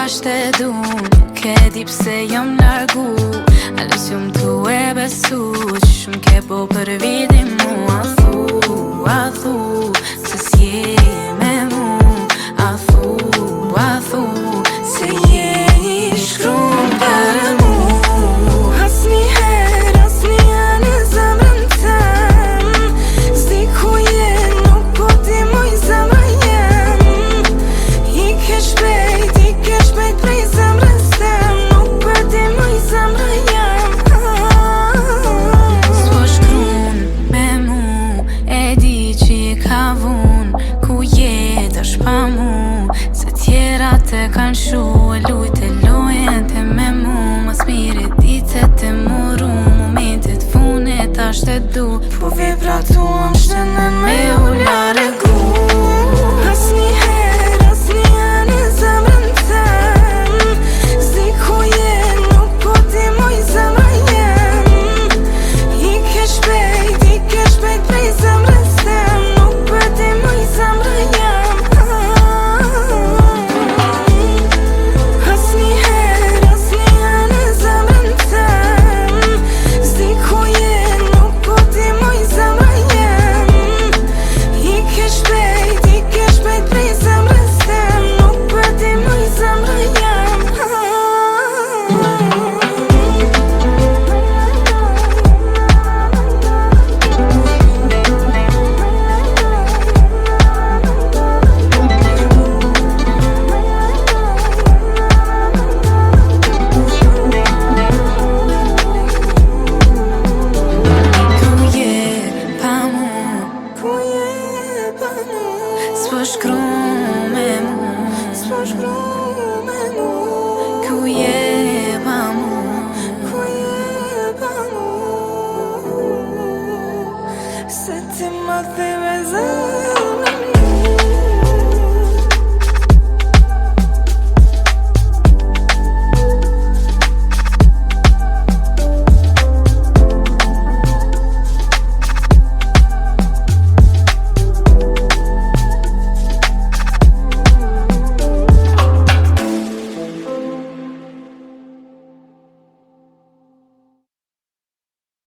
t'ashtë e du, nuk e di pse jam largu. Alës jom tu e besu, që shumë ke po për vidin mu. A thu, se s'je me mu. A thu, se je I shkruar për mu. Asnjëherë në zemrën tem, s'di ku je, nuk po ti moj zemra jem. Ike shpejt prej zemrës tem, nuk po ti moj zemra jem. S'po shkruan me mu, e di që I ka vun. Ku je tash pa mu, se tjerat e kan shu. E lujt e lojen te me mu, mas mire ditët e muru. Momentet funit ashtë e du, po vibratuam shtënën me u largu. Asnjëherë në zemrën tem, s'di ku je, nuk po ti moj zemra jem. Ike shpejt prej zemrës tem, nuk po ti moj zemra jem. Asnjëherë në zemrën tem, s'di ku je, nuk po ti moj zemra jem. Ike shpejt prej zemrës tem, nuk po ti moj zemra jem. S'po shkru me mu, ku je pa mu. Se ti ma the me zemrën.